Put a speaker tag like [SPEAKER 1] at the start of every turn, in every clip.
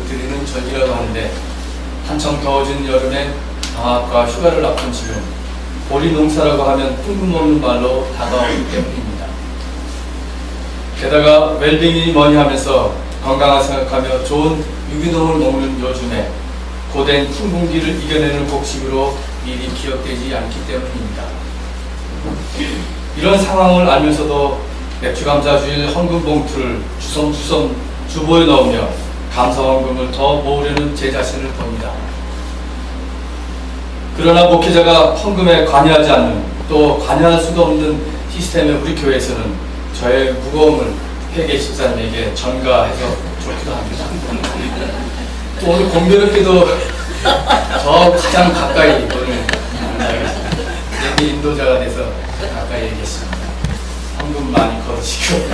[SPEAKER 1] 드리는 절기라고 하는데 한창 더워진 여름에 방학과 휴가를 앞둔 지금 보리 농사라고 하면 뜬금없는 말로 다가오기 때문입니다. 게다가 웰빙이 뭐니 하면서 건강을 생각하며 좋은 유기농을 먹는 요즘에 고된 풍분기를 이겨내는 곡식으로 미리 기억되지 않기 때문입니다. 이런 상황을 알면서도 맥주감사주일 헌금 봉투를 주섬주섬 주보에 넣으며 감사헌금을 더 모으려는 제 자신을 봅니다. 그러나 목회자가 헌금에 관여하지 않는, 또 관여할 수도 없는 시스템의 우리 교회에서는 저의 무거움을 회계 집사님에게 전가해서 좋기도 합니다. 또 오늘 공교롭게도 저 가장 가까이 오늘 예비 인도자가 돼서 가까이에 계십니다. 헌금 많이 걸으시고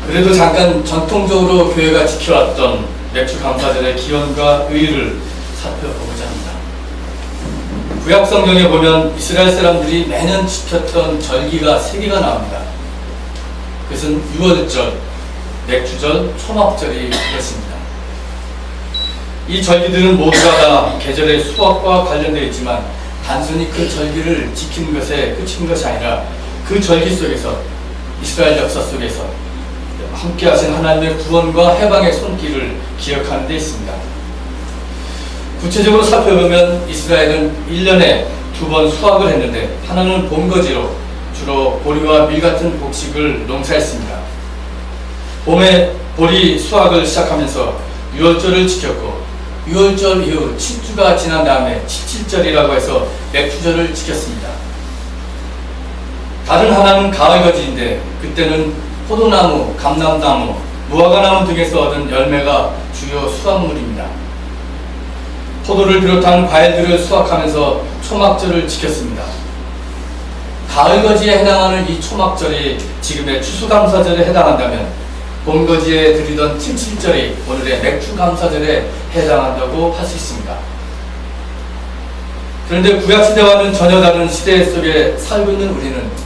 [SPEAKER 1] 그래도 잠깐 전통적으로 교회가 지켜왔던 맥주 감사절의 기원과 의의를 살펴보고자 합니다. 구약 성경에 보면 이스라엘 사람들이 매년 지켰던 절기가 3개가 나옵니다. 그것은 유월절, 맥주절, 초막절이 그렇습니다. 이 절기들은 모두가 다 계절의 수확과 관련되어 있지만 단순히 그 절기를 지키는 것에 그치는 것이 아니라 그 절기 속에서 이스라엘 역사 속에서 함께 하신 하나님의 구원과 해방의 손길을 기억하는 데 있습니다. 구체적으로 살펴보면 이스라엘은 1년에 2번 수확을 했는데 하나는 봄거지로 주로 보리와 밀 같은 곡식을 농사했습니다. 봄에 보리 수확을 시작하면서 유월절을 지켰고 유월절 이후 7주가 지난 다음에 칠칠절이라고 해서 맥주절을 지켰습니다. 다른 하나는 가을거지인데 그때는 포도나무, 감람나무, 무화과나무 등에서 얻은 열매가 주요 수확물입니다. 포도를 비롯한 과일들을 수확하면서 초막절을 지켰습니다. 가을거지에 해당하는 이 초막절이 지금의 추수감사절에 해당한다면 봄거지에 드리던 칠칠절이 오늘의 맥주감사절에 해당한다고 할 수 있습니다. 그런데 구약시대와는 전혀 다른 시대 속에 살고 있는 우리는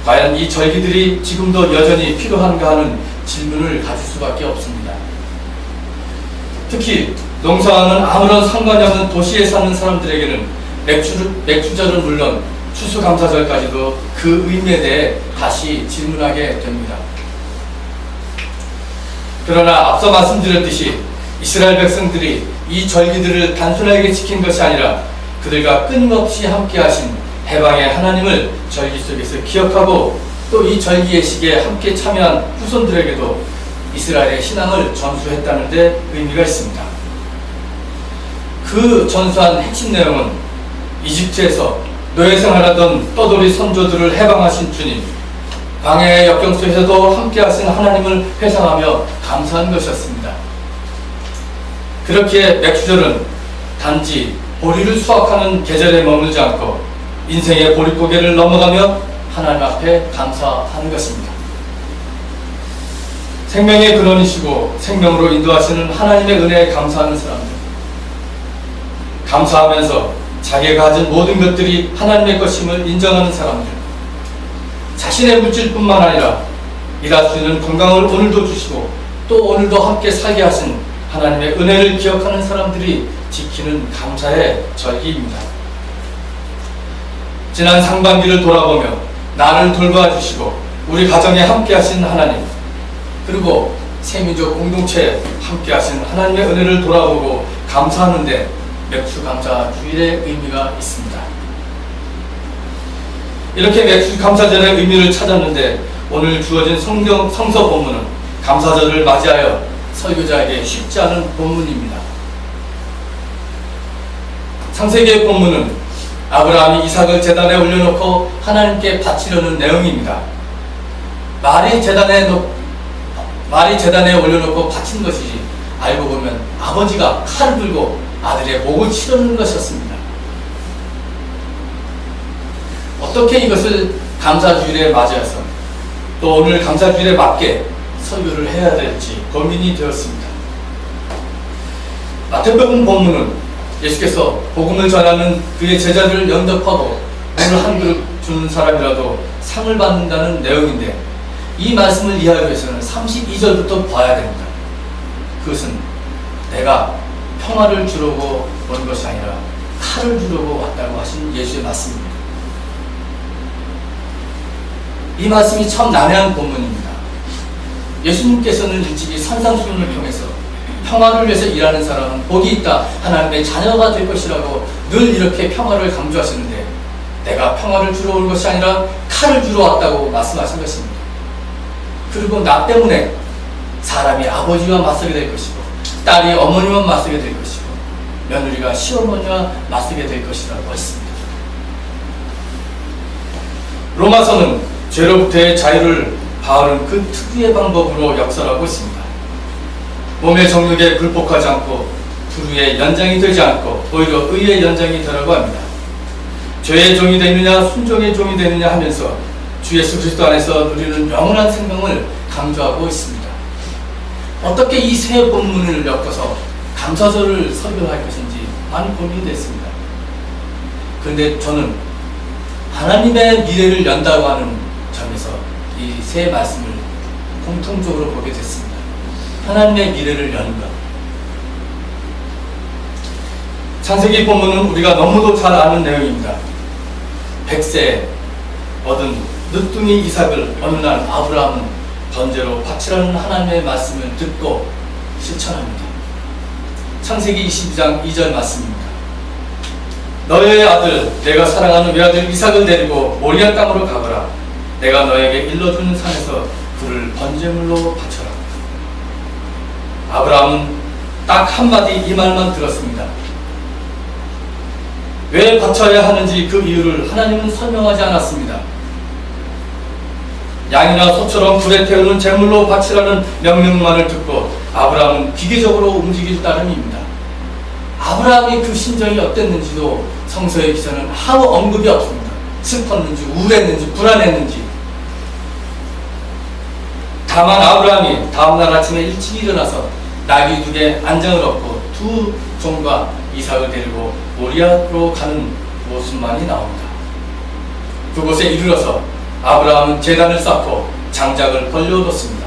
[SPEAKER 1] 과연 이 절기들이 지금도 여전히 필요한가 하는 질문을 가질 수밖에 없습니다. 특히 농사와는 아무런 상관이 없는 도시에 사는 사람들에게는 맥주절은 물론 추수감사절까지도 그 의미에 대해 다시 질문하게 됩니다. 그러나 앞서 말씀드렸듯이 이스라엘 백성들이 이 절기들을 단순하게 지킨 것이 아니라 그들과 끊임없이 함께 하신 해방의 하나님을 절기 속에서 기억하고 또 이 절기의 시기에 함께 참여한 후손들에게도 이스라엘의 신앙을 전수했다는 데 의미가 있습니다. 그 전수한 핵심 내용은 이집트에서 노예 생활하던 떠돌이 선조들을 해방하신 주님, 광야의 역경 속에서도 함께 하신 하나님을 회상하며 감사한 것이었습니다. 그렇기에 맥주절은 단지 보리를 수확하는 계절에 머물지 않고 인생의 보릿고개를 넘어가며 하나님 앞에 감사하는 것입니다. 생명의 근원이시고 생명으로 인도하시는 하나님의 은혜에 감사하는 사람들, 감사하면서 자기가 가진 모든 것들이 하나님의 것임을 인정하는 사람들, 자신의 물질뿐만 아니라 일할 수 있는 건강을 오늘도 주시고 또 오늘도 함께 살게 하신 하나님의 은혜를 기억하는 사람들이 지키는 감사의 절기입니다. 지난 상반기를 돌아보며 나를 돌봐주시고 우리 가정에 함께 하신 하나님, 그리고 세민족 공동체에 함께 하신 하나님의 은혜를 돌아보고 감사하는데 맥주감사주일의 의미가 있습니다. 이렇게 맥주감사절의 의미를 찾았는데 오늘 주어진 성서 본문은 감사절을 맞이하여 설교자에게 쉽지 않은 본문입니다. 창세기의 본문은 아브라함이 이삭을 제단에 올려놓고 하나님께 바치려는 내용입니다. 말이 제단에 올려놓고 바친 것이지 알고 보면 아버지가 칼을 들고 아들의 목을 치르는 것이었습니다. 어떻게 이것을 감사주일에 맞이해서 또 오늘 감사주일에 맞게 설교를 해야 될지 고민이 되었습니다. 마태복음 본문은 예수께서 복음을 전하는 그의 제자들을 영접하고 물을 한 그릇 주는 사람이라도 상을 받는다는 내용인데 이 말씀을 이해하기 위해서는 32절부터 봐야 됩니다. 그것은 내가 평화를 주려고 온 것이 아니라 칼을 주려고 왔다고 하신 예수의 말씀입니다. 이 말씀이 참 난해한 본문입니다. 예수님께서는 일찍이 산상수훈을 통해서 평화를 위해서 일하는 사람은 복이 있다, 하나님의 자녀가 될 것이라고 늘 이렇게 평화를 강조하시는데 내가 평화를 주러 온 것이 아니라 칼을 주러 왔다고 말씀하신 것입니다. 그리고 나 때문에 사람이 아버지와 맞서게 될 것이고 딸이 어머니와 맞서게 될 것이고 며느리가 시어머니와 맞서게 될 것이라고 했습니다. 로마서는 죄로부터의 자유를 바울은 그 특유의 방법으로 역설하고 있습니다. 몸의 정욕에 굴복하지 않고 불의의 연장이 되지 않고 오히려 의의 연장이 되라고 합니다. 죄의 종이 되느냐 순종의 종이 되느냐 하면서 주 예수 그리스도 안에서 누리는 영원한 생명을 강조하고 있습니다. 어떻게 이 세 본문을 엮어서 감사절을 설교할 것인지 많이 고민이 됐습니다. 그런데 저는 하나님의 미래를 연다고 하는 점에서 이 세 말씀을 공통적으로 보게 됐습니다. 하나님의 미래를 여는 것. 창세기 본문은 우리가 너무도 잘 아는 내용입니다. 100세 얻은 늦둥이 이삭을 어느 날 아브라함은 번제로 바치라는 하나님의 말씀을 듣고 실천합니다. 창세기 22장 2절 말씀입니다. 너의 아들 내가 사랑하는 외아들 이삭을 데리고 모리아 땅으로 가거라. 내가 너에게 일러주는 산에서 그를 번제물로 바쳐라. 아브라함은 딱 한마디 이 말만 들었습니다. 왜 바쳐야 하는지 그 이유를 하나님은 설명하지 않았습니다. 양이나 소처럼 불에 태우는 제물로 바치라는 명령만을 듣고 아브라함은 기계적으로 움직일 따름입니다. 아브라함이 그 심정이 어땠는지도 성서의 기사는 아무 언급이 없습니다. 슬펐는지 우울했는지 불안했는지. 다만 아브라함이 다음날 아침에 일찍 일어나서 나귀 2개 안장을 얻고 2 종과 이삭을 데리고 모리아로 가는 모습만이 나옵니다. 그곳에 이르러서 아브라함은 제단을 쌓고 장작을 벌려놓습니다.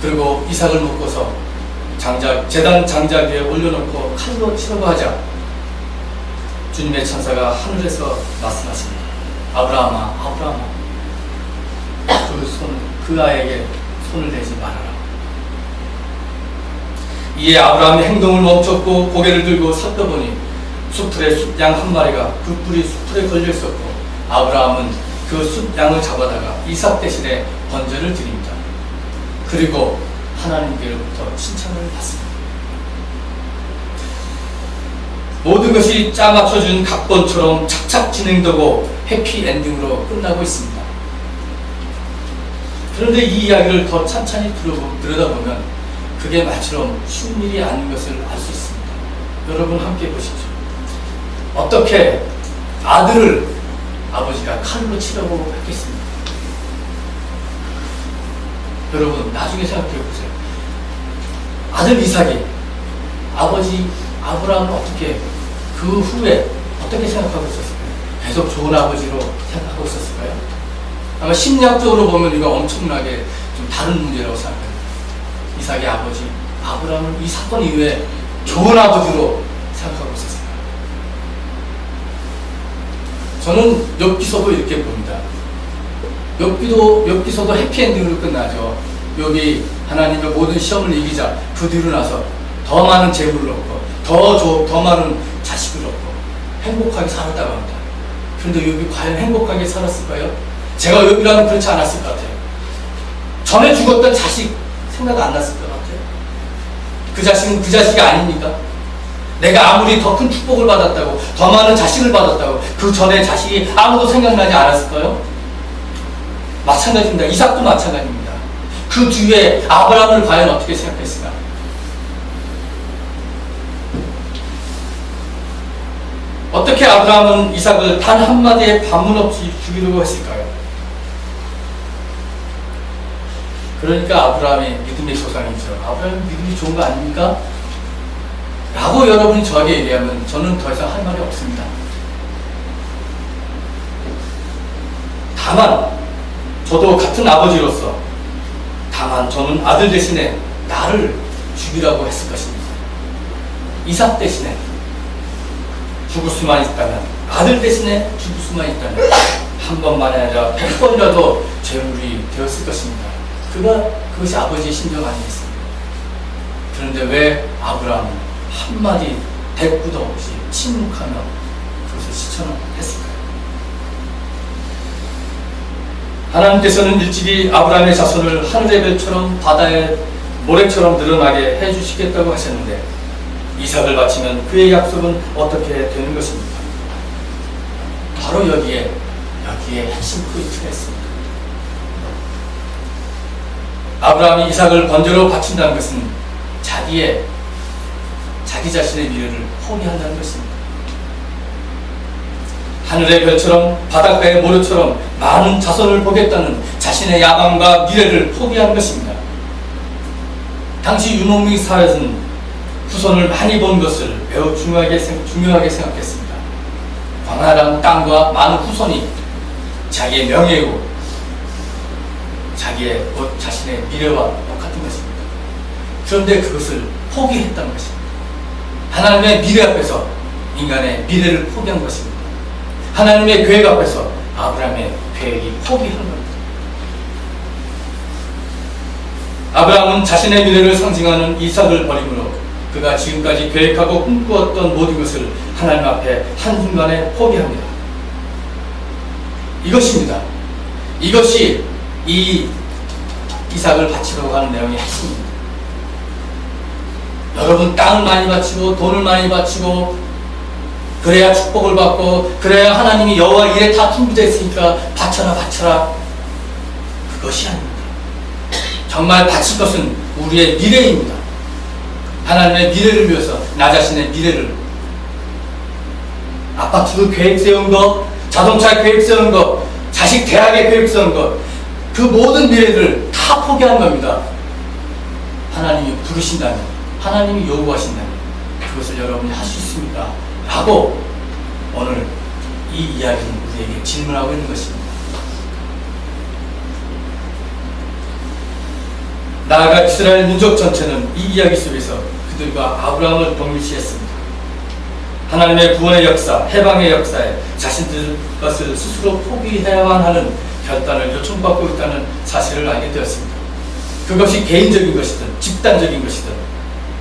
[SPEAKER 1] 그리고 이삭을 묶어서 제단 장작 위에 올려놓고 칼로 치려고 하자 주님의 천사가 하늘에서 말씀하십니다. 아브라함아, 아브라함아, 그 아이에게 손을 대지 말아라. 이에 아브라함의 행동을 멈췄고 고개를 들고 살펴보니 수풀에 숫양 한 마리가 그 뿔이 수풀에 걸려 있었고 아브라함은 그 숫양을 잡아다가 이삭 대신에 번제를 드립니다. 그리고 하나님께로부터 칭찬을 받습니다. 모든 것이 짜 맞춰준 각본처럼 착착 진행되고 해피엔딩으로 끝나고 있습니다. 그런데 이 이야기를 더 찬찬히 들여다보면 그게 말처럼 쉬운 일이 아닌 것을 알 수 있습니다. 여러분 함께 보시죠. 어떻게 아들을 아버지가 칼로 치려고 했겠습니까? 여러분 나중에 생각해 보세요. 아들 이삭이 아버지 아브라함은 어떻게 그 후에 어떻게 생각하고 있었을까요? 계속 좋은 아버지로 생각하고 있었을까요? 아마 심리학적으로 보면 이거 엄청나게 좀 다른 문제라고 생각합니다. 이삭의 아버지 아브라함은 이 사건 이후에 좋은 아버지로 생각하고 있었어요. 저는 욥기서도 이렇게 봅니다. 욥기서도 해피엔딩으로 끝나죠. 욥이 하나님의 모든 시험을 이기자 그 뒤로 나서 더 많은 재물을 얻고 더 많은 자식을 얻고 행복하게 살았다고 합니다. 그런데 욥이 과연 행복하게 살았을까요? 제가 욥이라면 그렇지 않았을 것 같아요. 전에 죽었던 자식 생각 안 났을 것 같아요. 그 자식은 그 자식이 아닙니까? 내가 아무리 더 큰 축복을 받았다고 더 많은 자식을 받았다고 그 전에 자식이 아무도 생각나지 않았을까요? 마찬가지입니다. 이삭도 마찬가지입니다. 그 뒤에 아브라함을 과연 어떻게 생각했을까? 어떻게 아브라함은 이삭을 단 한마디의 반문 없이 죽이려고 했을까요? 그러니까 아브라함의 믿음의 조상이죠. 아브라함의 믿음이 좋은 거 아닙니까? 라고 여러분이 저에게 얘기하면 저는 더 이상 할 말이 없습니다. 다만 저도 같은 아버지로서 다만 저는 아들 대신에 나를 죽이라고 했을 것입니다. 이삭 대신에 죽을 수만 있다면, 아들 대신에 죽을 수만 있다면 한 번만이 아니라 100번이라도 제물이 되었을 것입니다. 그것이 아버지의 심정 아니겠습니까? 그런데 왜 아브라함은 한마디 대꾸도 없이 침묵하며 그것을 실천했을까요? 하나님께서는 일찍이 아브라함의 자손을 하늘의 별처럼 바다의 모래처럼 늘어나게 해주시겠다고 하셨는데 이삭을 바치면 그의 약속은 어떻게 되는 것입니까? 바로 여기에 핵심 포인트가 있습니다. 아브라함이 이삭을 번제로 바친다는 것은 자기 자신의 미래를 포기한다는 것입니다. 하늘의 별처럼 바닷가의 모래처럼 많은 자손을 보겠다는 자신의 야망과 미래를 포기한 것입니다. 당시 유목민 사회는 후손을 많이 본 것을 매우 중요하게 생각했습니다. 광활한 땅과 많은 후손이 자기의 명예이고 자신의 미래와 똑같은 것입니다. 그런데 그것을 포기했다는 것입니다. 하나님의 미래 앞에서 인간의 미래를 포기한 것입니다. 하나님의 계획 앞에서 아브라함의 계획이 포기한 겁니다. 아브라함은 자신의 미래를 상징하는 이삭을 버림으로 그가 지금까지 계획하고 꿈꾸었던 모든 것을 하나님 앞에 한순간에 포기합니다. 이것입니다. 이것이 이 이삭을 바치려고 하는 내용의 핵심입니다. 여러분, 땅을 많이 바치고 돈을 많이 바치고 그래야 축복을 받고 그래야 하나님이 여호와 일에 다 준비되어 있으니까 바쳐라. 그것이 아닙니다. 정말 바칠 것은 우리의 미래입니다. 하나님의 미래를 위해서 나 자신의 미래를, 아파트 계획 세운 것, 자동차 계획 세운 것, 자식 대학의 계획 세운 것, 그 모든 미래를 다 포기한 겁니다. 하나님이 부르신다면, 하나님이 요구하신다면 그것을 여러분이 할 수 있습니다 라고 오늘 이 이야기는 우리에게 질문하고 있는 것입니다. 나아가 이스라엘 민족 전체는 이 이야기 속에서 그들과 아브라함을 동일시했습니다. 하나님의 구원의 역사, 해방의 역사에 자신들 것을 스스로 포기해야만 하는 결단을 요청받고 있다는 사실을 알게 되었습니다. 그것이 개인적인 것이든 집단적인 것이든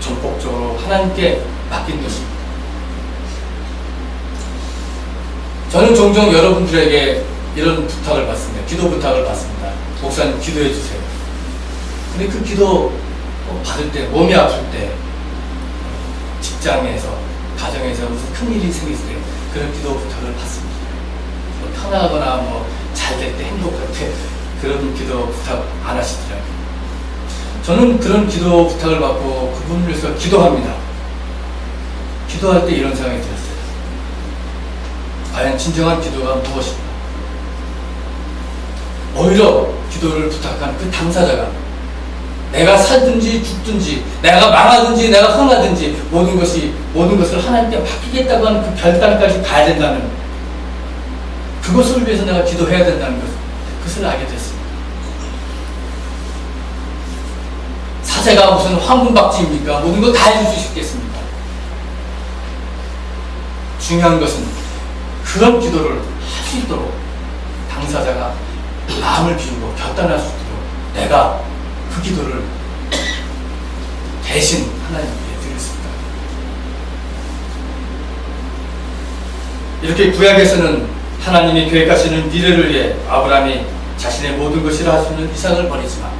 [SPEAKER 1] 전폭적으로 하나님께 맡긴 것입니다. 저는 종종 여러분들에게 이런 부탁을 받습니다. 기도 부탁을 받습니다. 목사님 기도해 주세요. 근데 그 기도 받을 때, 몸이 아플 때, 직장에서, 가정에서 무슨 큰일이 생길 때 그런 기도 부탁을 받습니다. 편하거나 잘 될 때, 행복할 때 그런 기도 부탁 안 하시더라고요. 저는 그런 기도 부탁을 받고 그분을 위해서 기도합니다. 기도할 때 이런 생각이 들었어요. 과연 진정한 기도가 무엇인가? 오히려 기도를 부탁한 그 당사자가 내가 살든지 죽든지, 내가 망하든지 내가 흥하든지 모든 것을 하나님께 맡기겠다고 하는 그 결단까지 가야 된다는, 그것을 위해서 내가 기도해야 된다는 그것을 알게 됐습니다. 사제가 무슨 황금박쥐입니까? 모든 거 다 해줄 수 있겠습니까? 중요한 것은 그런 기도를 할 수 있도록 당사자가 마음을 비우고 결단할 수 있도록 내가 그 기도를 대신 하나님께 드렸습니다. 이렇게 구약에서는 하나님이 계획하시는 미래를 위해 아브라함이 자신의 모든 것이라 할 수 있는 이삭을 버리지만,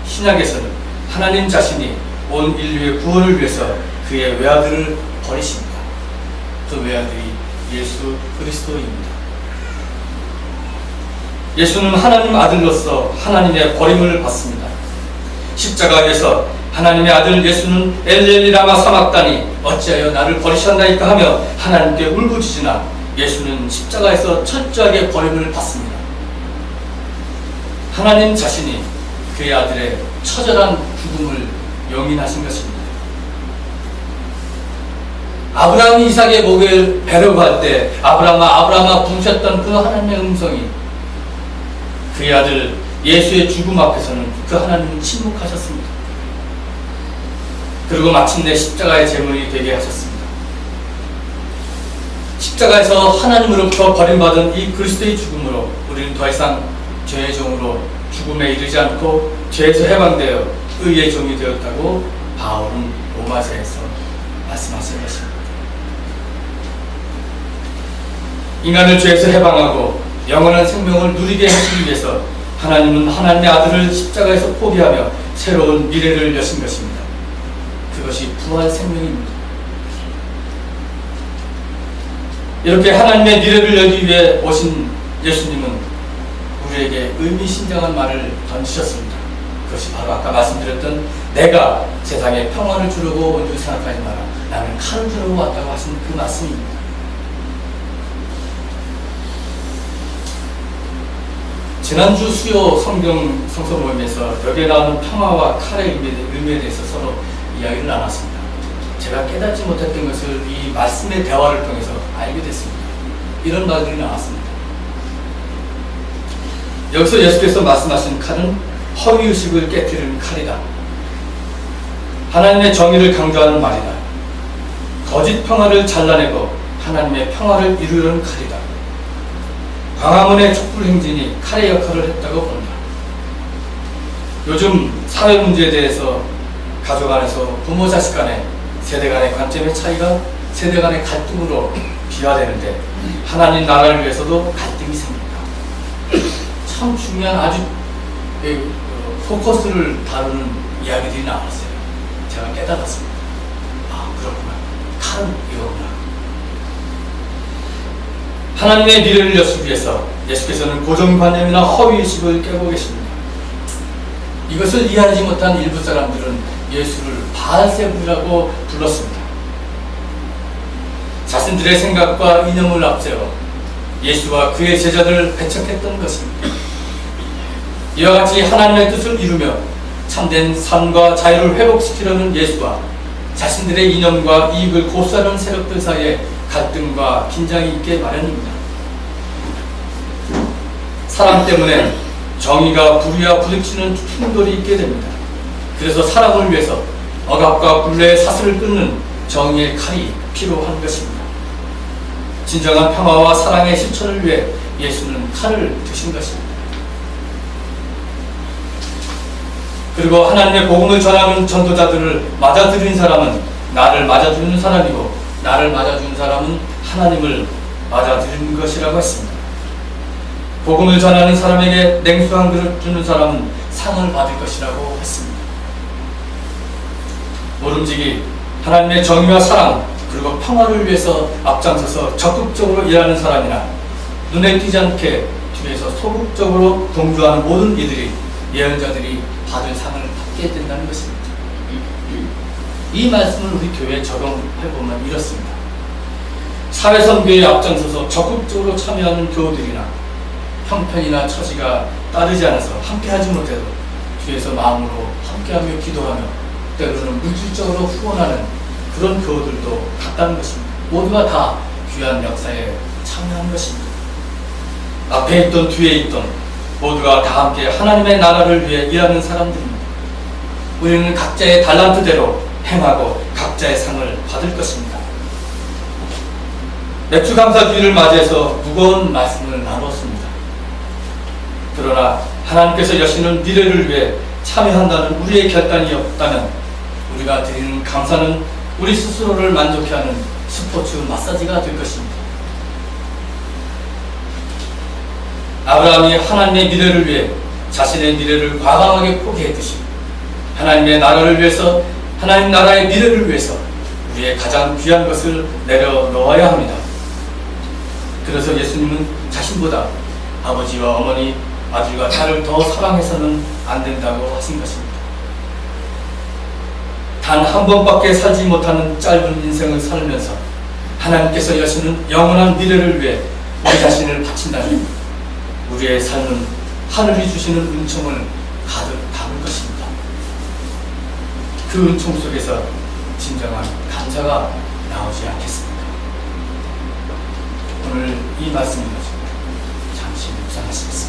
[SPEAKER 1] 신약에서는 하나님 자신이 온 인류의 구원을 위해서 그의 외아들을 버리십니다. 그 외아들이 예수 그리스도입니다. 예수는 하나님 아들로서 하나님의 버림을 받습니다. 십자가에서 하나님의 아들 예수는 엘리 라마 사막다니 어찌하여 나를 버리셨나이까 하며 하나님께 울부짖으나 예수는 십자가에서 철저하게 버림을 받습니다. 하나님 자신이 그의 아들의 처절한 죽음을 용인하신 것입니다. 아브라함이 이삭의 목을 베려고 할 때 아브라함아 부르셨던 그 하나님의 음성이 그의 아들 예수의 죽음 앞에서는 그 하나님은 침묵하셨습니다. 그리고 마침내 십자가의 제물이 되게 하셨습니다. 십자가에서 하나님으로부터 버림받은 이 그리스도의 죽음으로 우리는 더 이상 죄의 종으로 죽음에 이르지 않고 죄에서 해방되어 의의 종이 되었다고 바울은 로마서에서 말씀하신 것입니다. 인간을 죄에서 해방하고 영원한 생명을 누리게 하시기 위해서 하나님은 하나님의 아들을 십자가에서 포기하며 새로운 미래를 여신 것입니다. 그것이 부활 생명입니다. 이렇게 하나님의 미래를 열기 위해 오신 예수님은 우리에게 의미심장한 말을 던지셨습니다. 그것이 바로 아까 말씀드렸던 내가 세상에 평화를 주려고 온 줄 생각하지 마라. 나는 칼을 주려고 왔다고 하신 그 말씀입니다. 지난주 수요 성경 성서 모임에서 여기에 나오는 평화와 칼의 의미에 대해서 서로 이야기를 나눴습니다. 제가 깨닫지 못했던 것을 이 말씀의 대화를 통해서 알게 됐습니다. 이런 말들이 나왔습니다. 여기서 예수께서 말씀하신 칼은 허위의식을 깨뜨리는 칼이다. 하나님의 정의를 강조하는 말이다. 거짓 평화를 잘라내고 하나님의 평화를 이루려는 칼이다. 광화문의 촛불 행진이 칼의 역할을 했다고 본다. 요즘 사회 문제에 대해서 가족 안에서 부모 자식 간에 세대 간의 관점의 차이가 세대 간의 갈등으로 비화되는데 하나님 나라를 위해서도 갈등이 생깁니다. 참 중요한 아주 포커스를 다루는 이야기들이 나왔어요. 제가 깨달았습니다. 아, 그렇구나. 칼은 이거구나. 하나님의 미래를 여시기 위해서 예수께서는 고정관념이나 허위의식을 깨고 계십니다. 이것을 이해하지 못한 일부 사람들은 예수를 바알세불이라고 불렀습니다. 자신들의 생각과 이념을 앞세워 예수와 그의 제자들을 배척했던 것입니다. 이와 같이 하나님의 뜻을 이루며 참된 삶과 자유를 회복시키려는 예수와 자신들의 이념과 이익을 고수하는 세력들 사이에 갈등과 긴장이 있게 마련입니다. 사람 때문에 정의가 불의와 부딪히는 충돌이 있게 됩니다. 그래서 사람을 위해서 억압과 굴레의 사슬을 끊는 정의의 칼이 필요한 것입니다. 진정한 평화와 사랑의 실천을 위해 예수는 칼을 드신 것입니다. 그리고 하나님의 복음을 전하는 전도자들을 맞아들인 사람은 나를 맞아주는 사람이고 나를 맞아주는 사람은 하나님을 맞아들인 것이라고 했습니다. 복음을 전하는 사람에게 냉수 한 그릇 주는 사람은 상을 받을 것이라고 했습니다. 모름지기 하나님의 정의와 사랑 그리고 평화를 위해서 앞장서서 적극적으로 일하는 사람이나 눈에 띄지 않게 뒤에서 소극적으로 동조하는 모든 이들이 예언자들이 받을 상을 받게 된다는 것입니다. 이 말씀을 우리 교회에 적용해보면 이렇습니다. 사회선교에 앞장서서 적극적으로 참여하는 교우들이나 형편이나 처지가 따르지 않아서 함께하지 못해도 뒤에서 마음으로 함께하며 기도하며 때로는 물질적으로 후원하는 그런 교우들도 같다는 것입니다. 모두가 다 귀한 역사에 참여한 것입니다. 앞에 있던 뒤에 있던 모두가 다 함께 하나님의 나라를 위해 일하는 사람들입니다. 우리는 각자의 달란트대로 행하고 각자의 상을 받을 것입니다. 맥주감사주의를 맞이해서 무거운 말씀을 나눴습니다. 그러나 하나님께서 여시는 미래를 위해 참여한다는 우리의 결단이 없다면 우리가 드리는 감사는 우리 스스로를 만족해하는 스포츠 마사지가 될 것입니다. 아브라함이 하나님의 미래를 위해 자신의 미래를 과감하게 포기했듯이 하나님의 나라를 위해서 하나님 나라의 미래를 위해서 우리의 가장 귀한 것을 내려놓아야 합니다. 그래서 예수님은 자신보다 아버지와 어머니, 아들과 딸을 더 사랑해서는 안 된다고 하신 것입니다. 단 한 번밖에 살지 못하는 짧은 인생을 살면서 하나님께서 여시는 영원한 미래를 위해 우리 자신을 바친다면 우리의 삶은 하늘이 주시는 은총을 가득 담을 것입니다. 그 은총 속에서 진정한 감사가 나오지 않겠습니까? 오늘 이 말씀을 가지고 잠시 묵상하시겠습니다.